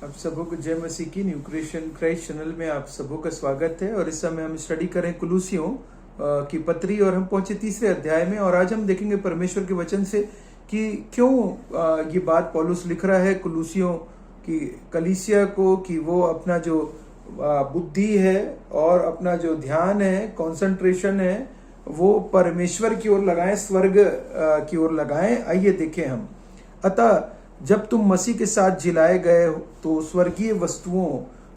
आप सबों को जय मसीह की न्यू क्रिएशन क्राइस्ट चैनल में आप सबों का स्वागत है। और इस समय हम स्टडी करें कुलूसियों की पत्री और हम पहुंचे तीसरे अध्याय में। और आज हम देखेंगे परमेश्वर के वचन से कि क्यों ये बात पौलुस लिख रहा है कुलूसियों की कलीसिया को कि वो अपना जो बुद्धि है और अपना जो ध्यान है, कंसंट्रेशन है, वो परमेश्वर की ओर लगाएं, स्वर्ग की ओर लगाएं। आइए देखें हम। अतः जब तुम मसीह के साथ जिलाए गए हो तो स्वर्गीय वस्तुओं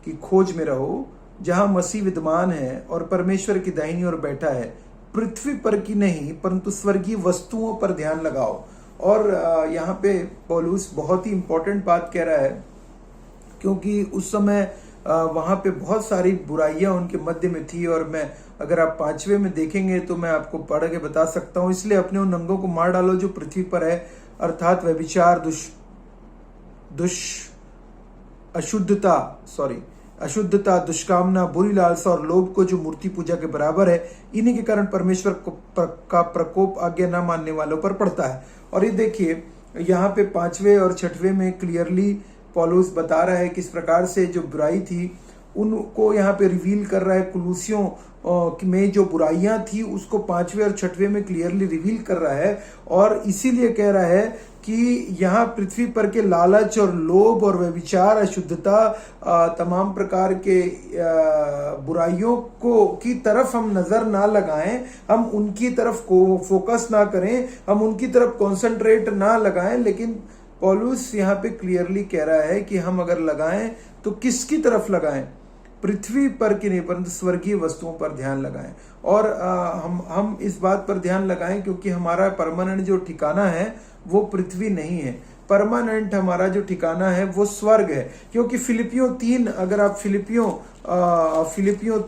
की खोज में रहो, जहां मसीह विद्यमान है और परमेश्वर की दाहिनी ओर बैठा है। पृथ्वी पर की नहीं परंतु स्वर्गीय वस्तुओं पर ध्यान लगाओ। और यहाँ पे पौलुस बहुत ही इंपॉर्टेंट बात कह रहा है, क्योंकि उस समय वहां पे बहुत सारी बुराइयां उनके मध्य में थी। और मैं अगर आप 5वें में देखेंगे तो मैं आपको पढ़ के बता सकता हूं। इसलिए अपने उन अंगों को मार डालो जो पृथ्वी पर है, अर्थात व्यभिचार, अशुद्धता, दुष्कामना, बुरी लालसा और लोभ को, जो मूर्ति पूजा के बराबर है। इन्हीं के कारण परमेश्वर का प्रकोप आज्ञा न मानने वालों पर पड़ता है। और ये देखिए यहाँ पे 5वें और 6वें में क्लियरली पौलुस बता रहा है किस प्रकार से जो बुराई थी उनको यहाँ पे रिवील कर रहा है। कुलूसियों में जो बुराइयां थी उसको 5वें और 6वें में क्लियरली रिवील कर रहा है। और इसीलिए कह रहा है कि यहाँ पृथ्वी पर के लालच और लोभ और व्यभिचार, अशुद्धता, तमाम प्रकार के बुराइयों को की तरफ हम नजर ना लगाएं, हम उनकी तरफ को फोकस ना करें, हम उनकी तरफ कॉन्सेंट्रेट ना लगाएं। लेकिन पौलुस यहाँ पे क्लियरली कह रहा है कि हम अगर लगाएं तो किसकी तरफ लगाएं? पृथ्वी पर की नहीं परंतु स्वर्गीय वस्तुओं पर ध्यान लगाएं। और हम इस बात पर ध्यान लगाएं क्योंकि हमारा परमानेंट जो ठिकाना है वो पृथ्वी नहीं है। परमानेंट हमारा जो ठिकाना है वो स्वर्ग है। क्योंकि फिलिपियों 3, अगर आप फिलिपियों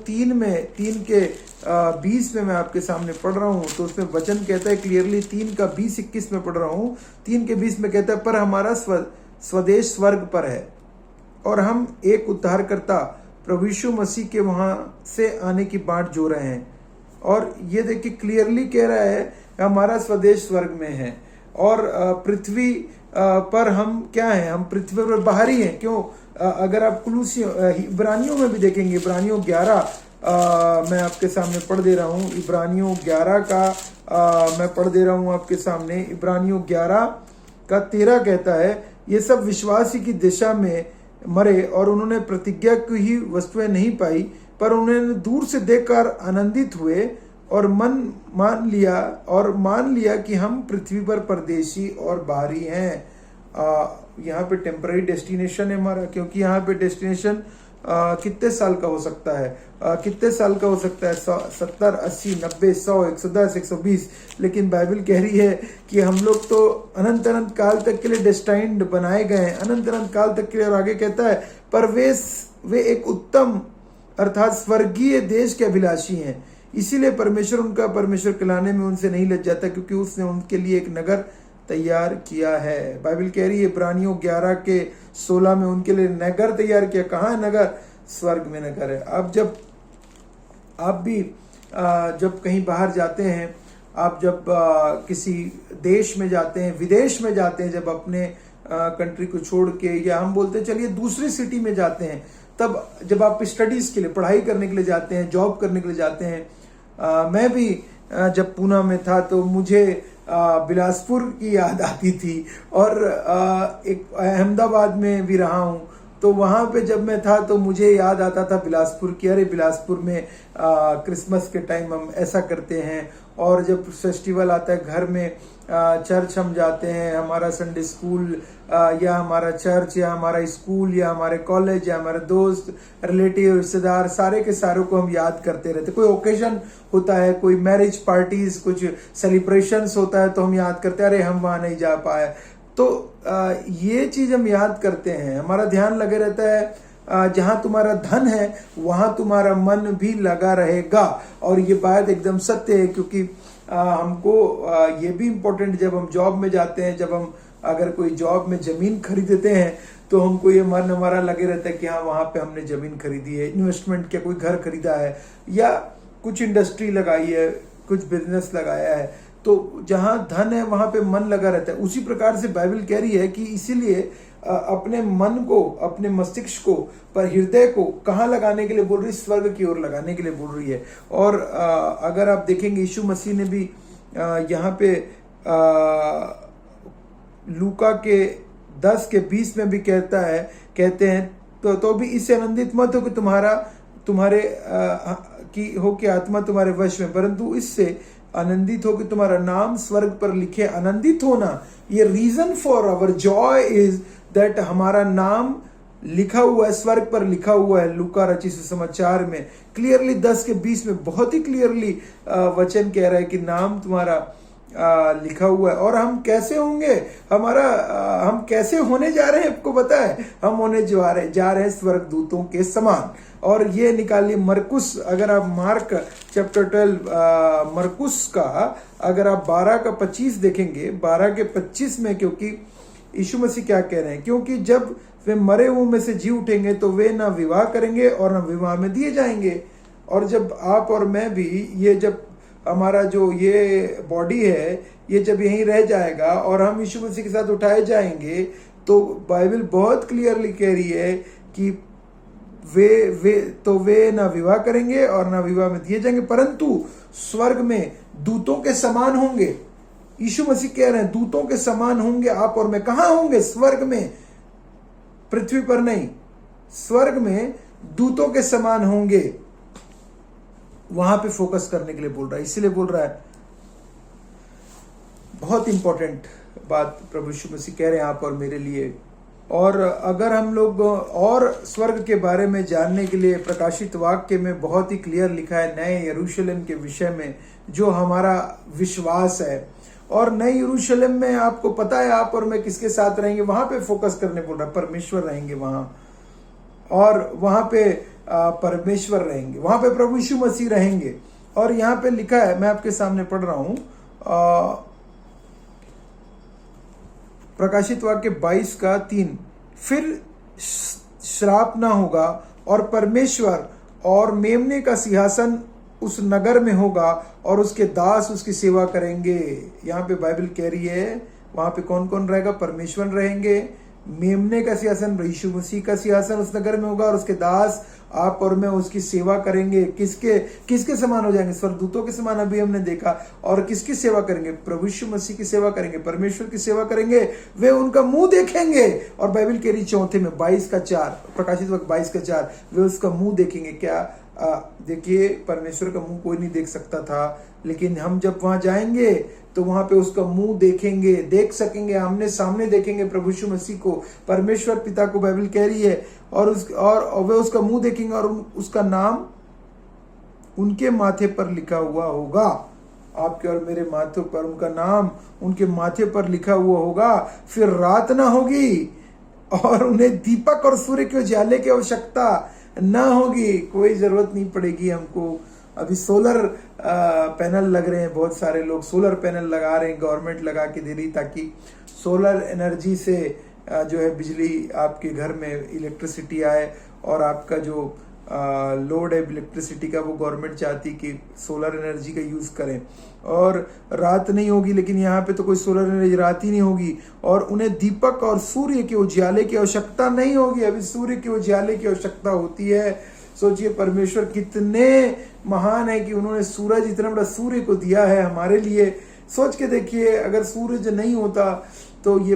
3 के 20 में मैं आपके सामने पढ़ रहा हूं तो उसमें वचन कहता है क्लियरली, 3 का 20-21 में पढ़ रहा हूं। 3 के 20 में कहता है, पर हमारा स्वदेश स्वर्ग पर है और हम एक उद्धारकर्ता प्रभु यीशु मसीह के वहां से आने की बाट जो रहे हैं। और ये देखिए क्लियरली कह रहा है हमारा स्वदेश स्वर्ग में है और पृथ्वी पर हम क्या हैं? हम पृथ्वी पर बाहरी हैं। क्यों? अगर आप इब्रानियों में भी देखेंगे, इब्रानियों 11 मैं आपके सामने पढ़ दे रहा हूँ। इब्रानियों 11 का मैं पढ़ दे रहा हूँ आपके सामने। इब्रानियों 11 का 13 कहता है, ये सब विश्वासी की दिशा में मरे और उन्होंने प्रतिज्ञा की ही वस्तुएं नहीं पाई, पर उन्होंने दूर से देखकर आनंदित हुए और मान लिया कि हम पृथ्वी पर परदेशी और बाहरी हैं। यहाँ पे टेम्पररी डेस्टिनेशन है हमारा, क्योंकि यहाँ पे डेस्टिनेशन कितने साल का हो सकता है? कितने साल का हो सकता है? 70, 80, 90, 100, 110, 120। लेकिन बाइबल कह रही है कि हम लोग तो अनंत काल तक के लिए डेस्टाइन्ड बनाए गए हैं, अनंत काल तक के लिए। और आगे कहता है, पर वे एक उत्तम अर्थात स्वर्गीय देश के अभिलाषी हैं। इसीलिए परमेश्वर कहलाने में उनसे नहीं लज जाता, क्योंकि उसने उनके लिए एक नगर तैयार किया है। बाइबल कह रही है इब्रानियों 11 के 16 में उनके लिए नगर तैयार किया। कहाँ है नगर? स्वर्ग में नगर है। अब जब आप भी जब कहीं बाहर जाते हैं, आप जब किसी देश में जाते हैं, विदेश में जाते हैं, जब अपने कंट्री को छोड़ के, या हम बोलते हैं चलिए दूसरी सिटी में जाते हैं, तब जब आप स्टडीज के लिए, पढ़ाई करने के लिए जाते हैं, जॉब करने के लिए जाते हैं। मैं भी जब पूना में था तो मुझे बिलासपुर की याद आती थी। और एक अहमदाबाद में भी रहा हूँ, तो वहाँ पे जब मैं था तो मुझे याद आता था बिलासपुर की। अरे बिलासपुर में क्रिसमस के टाइम हम ऐसा करते हैं, और जब फेस्टिवल आता है घर में चर्च हम जाते हैं, हमारा संडे स्कूल या हमारा चर्च या हमारा स्कूल या हमारे कॉलेज या हमारे दोस्त, रिलेटिव, रिश्तेदार, सारे के सारों को हम याद करते रहते। कोई ओकेजन होता है, कोई मैरिज पार्टीज, कुछ सेलिब्रेशंस होता है तो हम याद करते हैं, अरे हम वहां नहीं जा पाए। तो ये चीज हम याद करते हैं, हमारा ध्यान लगे रहता है। जहां तुम्हारा धन है वहां तुम्हारा मन भी लगा रहेगा। और ये बात एकदम सत्य है, क्योंकि हमको ये भी इम्पोर्टेंट, जब हम जॉब में जाते हैं, जब हम अगर कोई जॉब में जमीन खरीदते हैं तो हमको ये मन हमारा लगे रहता है कि हाँ वहां पे हमने जमीन खरीदी है, इन्वेस्टमेंट किया, कोई घर खरीदा है या कुछ इंडस्ट्री लगाई है, कुछ बिजनेस लगाया है। तो जहां धन है वहां पे मन लगा रहता है। उसी प्रकार से बाइबल कह रही है कि इसीलिए अपने मन को, अपने मस्तिष्क को, पर हृदय को कहाँ लगाने के लिए बोल रही है? स्वर्ग की ओर लगाने के लिए बोल रही है। और अगर आप देखेंगे यीशु मसीह ने भी यहाँ पे लूका के 10:20 में भी कहते हैं तो भी इससे आनंदित मत हो कि तुम्हारे की हो कि आत्मा तुम्हारे वश में, परंतु इससे आनंदित हो कि तुम्हारा नाम स्वर्ग पर लिखे। आनंदित होना, ये reason for our joy is that हमारा नाम लिखा हुआ है, स्वर्ग पर लिखा हुआ है। लूका रचित सुसमाचार में क्लियरली 10:20 में बहुत ही क्लियरली वचन कह रहा है कि नाम तुम्हारा लिखा हुआ है। और हम कैसे होंगे, हम कैसे होने जा रहे हैं आपको पता है? हम होने जा रहे हैं स्वर्ग दूतों के समान। और ये निकालिए मरकुस, अगर आप मार्क चैप्टर 12 मरकुस का अगर आप 12:25 देखेंगे, 12:25 में, क्योंकि यीशु मसीह क्या कह रहे हैं? क्योंकि जब वे मरे हुए में से जी उठेंगे तो वे ना विवाह करेंगे और ना विवाह में दिए जाएंगे। और जब आप और मैं भी, ये जब हमारा जो ये बॉडी है ये जब यहीं रह जाएगा और हम यीशु मसीह के साथ उठाए जाएंगे, तो बाइबल बहुत क्लियरली कह रही है कि वे ना विवाह करेंगे और ना विवाह में दिए जाएंगे, परंतु स्वर्ग में दूतों के समान होंगे। यीशु मसीह कह रहे हैं दूतों के समान होंगे आप और मैं। कहां होंगे? स्वर्ग में, पृथ्वी पर नहीं, स्वर्ग में दूतों के समान होंगे। वहां पे फोकस करने के लिए बोल रहा है, इसीलिए बोल रहा है। बहुत इंपॉर्टेंट बात प्रभु यीशु मसीह कह रहे हैं आप और मेरे लिए। और अगर हम लोग और स्वर्ग के बारे में जानने के लिए, प्रकाशित वाक्य में बहुत ही क्लियर लिखा है नए यरूशलेम के विषय में, जो हमारा विश्वास है। और नए यरूशलेम में आपको पता है आप और मैं किसके साथ रहेंगे? वहां पे फोकस करने बोल रहा है, परमेश्वर रहेंगे वहां। और वहां पे परमेश्वर रहेंगे, वहां पे प्रभु यीशु मसीह रहेंगे। और यहाँ पे लिखा है, मैं आपके सामने पढ़ रहा हूं, प्रकाशित वाक्य 22:3, फिर श्राप ना होगा और परमेश्वर और मेमने का सिंहासन उस नगर में होगा और उसके दास उसकी सेवा करेंगे। यहाँ पे बाइबल कह रही है वहां पे कौन कौन रहेगा? परमेश्वर रहेंगे, मेमने का सिंहासन, यीशु मसीह का सिंहासन उस नगर में होगा और उसके दास आप और मैं उसकी सेवा करेंगे। किसके समान हो जाएंगे? स्वर्गदूतों के समान, अभी हमने देखा। और किसकी सेवा करेंगे? प्रभु यीशु मसीह की सेवा करेंगे, परमेश्वर की सेवा करेंगे। वे उनका मुंह देखेंगे। और बाइबल कह रही 4 में 22:4, प्रकाशित वक्त 22:4, वे उसका मुंह देखेंगे। क्या देखिए, परमेश्वर का मुंह कोई नहीं देख सकता था, लेकिन हम जब वहां जाएंगे तो वहां पे उसका मुंह देखेंगे, देख सकेंगे, आमने सामने देखेंगे प्रभु यीशु मसीह को, परमेश्वर पिता को। बाइबल कह रही है और वे उसका मुंह देखेंगे और उसका नाम उनके माथे पर लिखा हुआ होगा। आपके और मेरे माथे पर उनका नाम उनके माथे पर लिखा हुआ होगा। फिर रात ना होगी और उन्हें दीपक और सूर्य के उजाले की आवश्यकता ना होगी। कोई जरूरत नहीं पड़ेगी हमको। अभी सोलर पैनल लग रहे हैं, बहुत सारे लोग सोलर पैनल लगा रहे हैं, गवर्नमेंट लगा के दे रही, ताकि सोलर एनर्जी से जो है बिजली आपके घर में इलेक्ट्रिसिटी आए। और आपका जो लोड है इलेक्ट्रिसिटी का, वो गवर्नमेंट चाहती कि सोलर एनर्जी का यूज करें। और रात नहीं होगी, लेकिन यहाँ पे तो कोई सोलर एनर्जी, रात ही नहीं होगी। और उन्हें दीपक और सूर्य के उजाले की आवश्यकता नहीं होगी। अभी सूर्य के उजाले की आवश्यकता होती है। सोचिए परमेश्वर कितने महान है कि उन्होंने सूरज, इतना बड़ा सूर्य को दिया है हमारे लिए। सोच के देखिए, अगर सूरज नहीं होता तो ये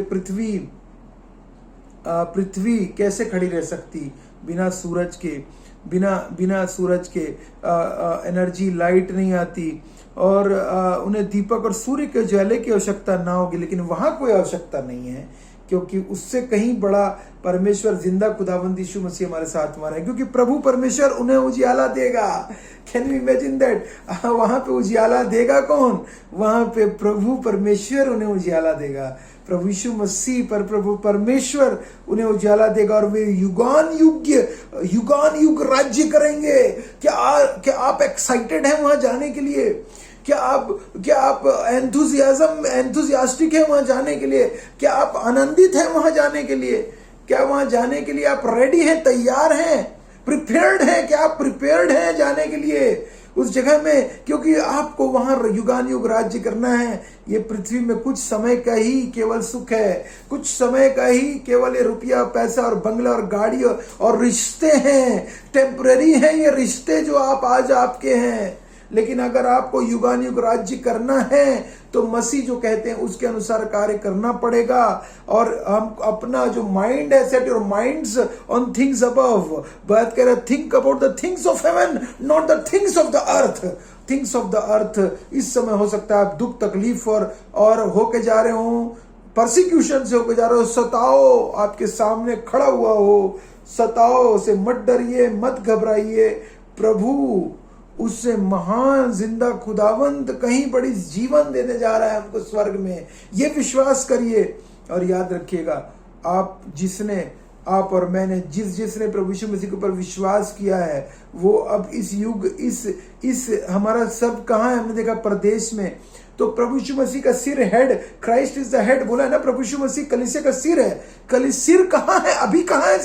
पृथ्वी कैसे खड़ी रह सकती बिना सूरज के? बिना सूरज के एनर्जी, लाइट नहीं आती। और उन्हें दीपक और सूर्य के उजाले की आवश्यकता ना होगी, लेकिन वहां कोई आवश्यकता नहीं है, क्योंकि उससे कहीं बड़ा परमेश्वर, जिंदा खुदावंद यीशु मसीह हमारे साथ हमारा है। क्योंकि प्रभु परमेश्वर उन्हें उजियाला देगा। Can you imagine that? वहां पे उजियाला देगा कौन? वहां पे प्रभु परमेश्वर उन्हें उजियाला देगा। प्रभु यीशु मसीह पर प्रभु परमेश्वर उन्हें उजाला देगा और वे युगान युग राज्य करेंगे। क्या आप एक्साइटेड हैं वहां जाने के लिए? क्या आप एंथुजियास्टिक है वहां जाने के लिए? क्या आप आनंदित हैं वहां जाने के लिए? क्या वहां जाने के लिए आप रेडी हैं, तैयार हैं, प्रिपेयर्ड हैं? क्या आप प्रिपेयर्ड हैं जाने के लिए? उस जगह में, क्योंकि आपको वहां युगान युग राज्य करना है। ये पृथ्वी में कुछ समय का ही केवल सुख है, कुछ समय का ही केवल ये रुपया पैसा और बंगला और गाड़ी और रिश्ते हैं, टेम्पररी हैं ये रिश्ते जो आप आज आपके हैं। लेकिन अगर आपको युगान युग राज्य करना है तो मसीह जो कहते हैं उसके अनुसार कार्य करना पड़ेगा। और हम अपना जो माइंड है, set your minds on things above, बात कह रहे think about the things of haven, not the things of the earth. Things of the earth, इस समय हो सकता है आप दुख तकलीफ और होके जा रहे हो, परसिक्यूशन से होके जा रहे हो, सताओ आपके सामने खड़ा हुआ हो, सताओ से मत डरिए, मत घबराइए। प्रभु उससे महान जिंदा खुदावंत कहीं बड़ी जीवन देने जा रहा है हमको स्वर्ग में, ये विश्वास करिए। और याद रखिएगा, आप और मैंने जिसने प्रभु यीशु मसीह के ऊपर विश्वास किया है, वो अब इस युग इस हमारा सब कहाँ है, हमने देखा परदेश में। तो प्रभु यीशु मसीह का सिर, head, Christ is the head बोला है ना, प्रभु यीशु मसीह कलीसिया का सिर है। सिर कहाँ है अभी, कहाँ है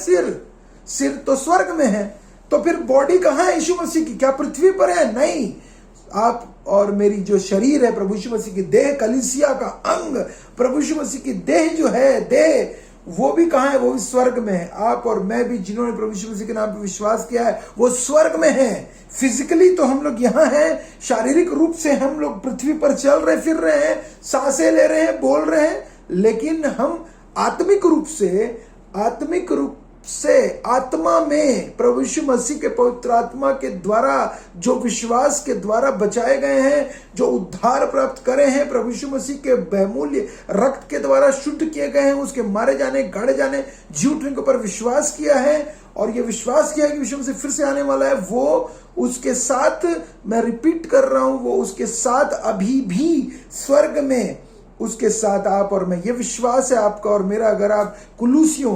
सिर तो स्वर्ग में है। तो फिर बॉडी कहाँ है यीशु मसीह की, क्या पृथ्वी पर है? नहीं। आप और मेरी जो शरीर है, प्रभु यीशु मसीह की देह, कलीसिया का अंग, प्रभु यीशु मसीह की देह जो है, देह, वो भी कहाँ है? वो भी स्वर्ग में है। आप और मैं भी जिन्होंने प्रभु यीशु मसीह के नाम पर विश्वास किया है, वो स्वर्ग में है। फिजिकली तो हम लोग यहाँ हैं, शारीरिक रूप से हम लोग पृथ्वी पर चल रहे फिर रहे हैं, सांसें ले रहे हैं, बोल रहे हैं, लेकिन हम आत्मिक रूप से आत्मा में प्रभु यीशु मसीह के पवित्र आत्मा के द्वारा, जो विश्वास के द्वारा बचाए गए हैं, जो उद्धार प्राप्त करे हैं, प्रभु यीशु मसीह के बहुमूल्य रक्त के द्वारा शुद्ध किए गए हैं, उसके मारे जाने, गाड़े जाने, जी उठने के ऊपर विश्वास किया है, और ये विश्वास किया है कि यीशु मसीह फिर से आने वाला है। वो उसके साथ, मैं रिपीट कर रहा हूं, वो उसके साथ अभी भी स्वर्ग में, उसके साथ आप और मैं, ये विश्वास है आपका और मेरा। अगर आप कुलूसियों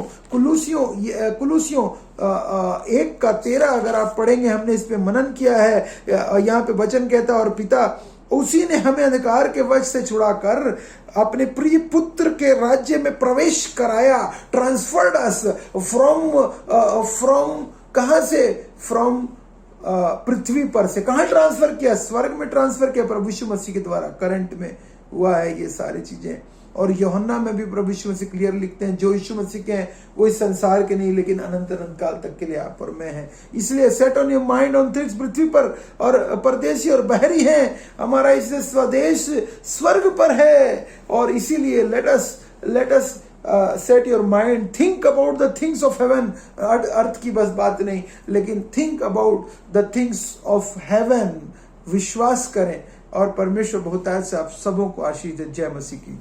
1:13 अगर आप पढ़ेंगे, हमने इस पे मनन किया है। यहाँ पे वचन कहता है, और पिता उसी ने हमें अंधकार के वश से छुड़ाकर अपने प्रिय पुत्र के राज्य में प्रवेश कराया। ट्रांसफर्ड अस फ्रॉम कहां से? फ्रॉम पृथ्वी पर से कहां ट्रांसफर किया? स्वर्ग में ट्रांसफर किया प्रभु यीशु मसीह के द्वारा। करंट में हुआ है ये सारी चीजें। और यूहन्ना में भी प्रभु यीशु मसीह क्लियर लिखते हैं, जो यीशु मसीह के हैं वो इस संसार के नहीं, लेकिन अनंत काल तक के लिए आप और मैं हैं। इसलिए set on your mind on things पृथ्वी पर, और परदेशी और बहरी हैं, हमारा इसलिए स्वदेश स्वर्ग पर है। और इसीलिए let us set your mind, think about the things of heaven. Earth की बस बात नहीं, लेकिन think about the things of heaven. विश्वास करें, और परमेश्वर बहुतायत से आप सबों को आशीष दे। जय मसीह की।